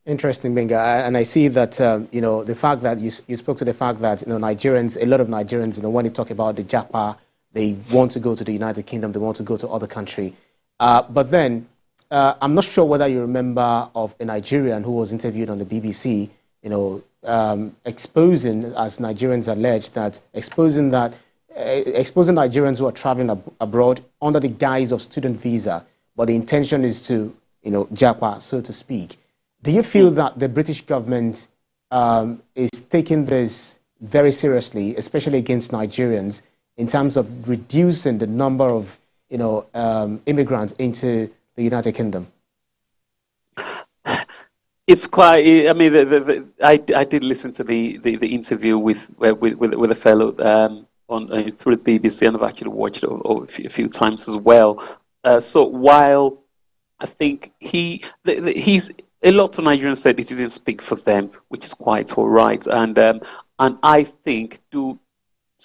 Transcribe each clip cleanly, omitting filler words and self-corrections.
Interesting, Benga. And I see that, the fact that you spoke to the fact that, Nigerians, a lot of Nigerians, when you talk about the japa, they want to go to the United Kingdom, they want to go to other country. But then, I'm not sure whether you remember of a Nigerian who was interviewed on the BBC, exposing, as Nigerians allege, that exposing Nigerians who are traveling abroad under the guise of student visa, but the intention is to, japa, so to speak. Do you feel that the British government is taking this very seriously, especially against Nigerians, in terms of reducing the number of, immigrants into the United Kingdom? It's quite. I mean, I did listen to the interview with a fellow on through the BBC, and I've actually watched it a few times as well. So while I think he's a lot of Nigerians said it didn't speak for them, which is quite all right, and I think so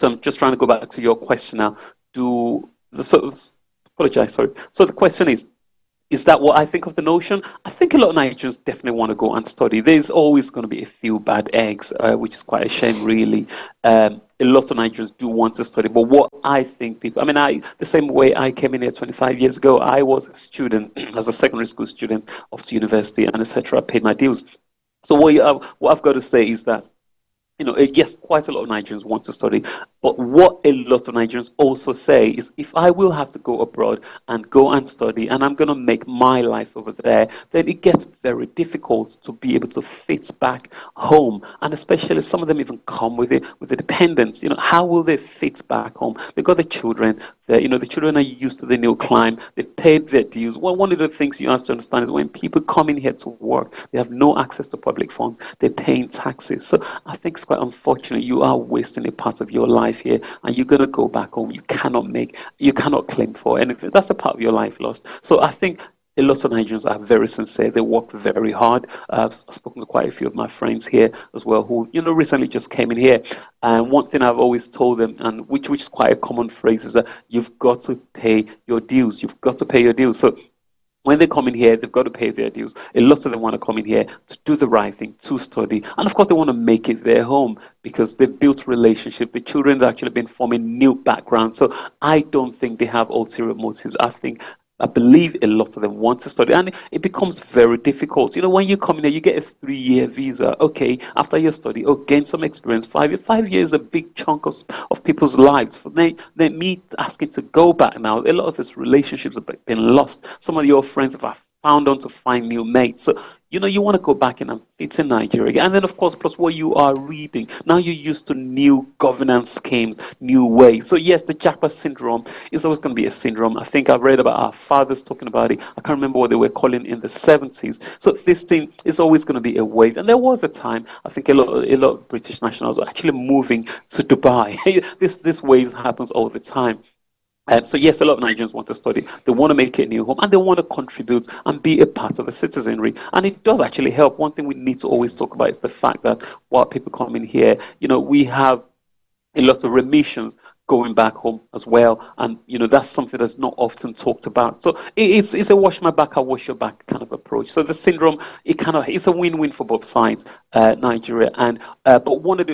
I'm just trying to go back to your question now. Apologize, sorry. So the question is that what I think of the notion? I think a lot of Nigerians definitely want to go and study. There's always going to be a few bad eggs, which is quite a shame, really. A lot of Nigerians do want to study, but what I think the same way I came in here 25 years ago, I was a student, as a secondary school student of the university, and etc. I paid my dues. So what I've got to say is that, yes, quite a lot of Nigerians want to study, but what a lot of Nigerians also say is, if I will have to go abroad and go and study, and I'm going to make my life over there, then it gets very difficult to be able to fit back home. And especially some of them even come with the dependents. How will they fit back home? They've got the children. The children are used to the new climb. They've paid their dues. Well, one of the things you have to understand is when people come in here to work, they have no access to public funds. They're paying taxes. So I think it's quite unfortunate. You are wasting a part of your life here, and you're going to go back home. You cannot claim for anything. That's a part of your life lost. So I think a lot of Nigerians are very sincere. They work very hard. I've spoken to quite a few of my friends here as well who, recently just came in here. And one thing I've always told them, and which is quite a common phrase, is that you've got to pay your dues. You've got to pay your dues. So when they come in here, they've got to pay their dues. A lot of them want to come in here to do the right thing, to study. And of course, they want to make it their home because they've built relationship. The children's actually been forming new backgrounds. So I don't think they have ulterior motives. I believe a lot of them want to study, and it becomes very difficult. When you come in here, you get a 3-year visa. Okay, after your study, gain some experience. 5 years is a big chunk of people's lives. For me asking to go back now, a lot of these relationships have been lost. Some of your friends have found on to find new mates. So, you want to go back in and fit in Nigeria. And then, of course, plus what you are reading. Now you're used to new governance schemes, new ways. So, yes, the japa syndrome is always going to be a syndrome. I think I've read about our fathers talking about it. I can't remember what they were calling in the 70s. So this thing is always going to be a wave. And there was a time, I think a lot of British nationals were actually moving to Dubai. This wave happens all the time. So yes, a lot of Nigerians want to study. They want to make it a new home, and they want to contribute and be a part of the citizenry. And it does actually help. One thing we need to always talk about is the fact that while people come in here, we have a lot of remissions going back home as well, and that's something that's not often talked about. So it's a wash my back, I'll wash your back kind of approach. So the syndrome, it's a win-win for both sides, Nigeria, and but one of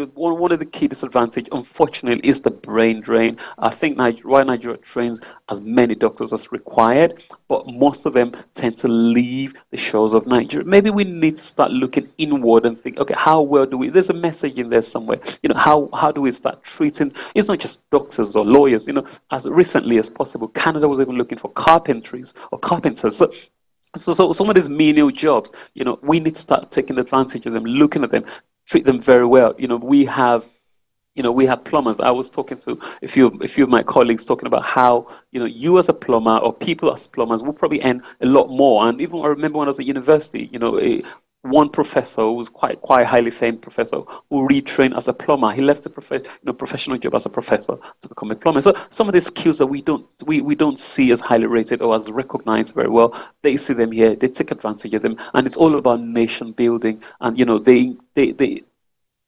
the key disadvantage, unfortunately, is the brain drain. I think Nigeria trains as many doctors as required, but most of them tend to leave the shores of Nigeria. Maybe we need to start looking inward and think, okay, how well do we? There's a message in there somewhere. How do we start treating? It's not just doctors or lawyers, as recently as possible. Canada was even looking for carpenters. So some of these menial jobs, we need to start taking advantage of them, looking at them, treat them very well. We have plumbers. I was talking to a few of my colleagues talking about how, you as a plumber or people as plumbers will probably earn a lot more. And even I remember when I was at university, one professor who was quite highly famed professor who retrained as a plumber. He left the professional job as a professor to become a plumber. So some of the skills that we don't see as highly rated or as recognized very well, they see them here, they take advantage of them, and it's all about nation building. And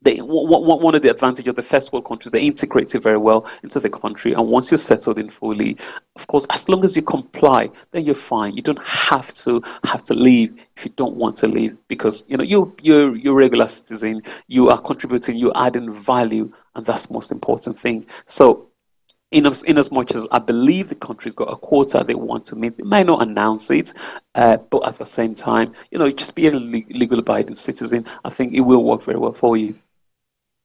one of the advantages of the first world countries, they integrate it very well into the country. And once you're settled in fully, of course, as long as you comply, then you're fine. You don't have to leave if you don't want to leave, because you're a regular citizen. You are contributing. You're adding value, and that's the most important thing. So, in as much as I believe the country's got a quota they want to meet, they might not announce it, but at the same time, just be a legal abiding citizen. I think it will work very well for you.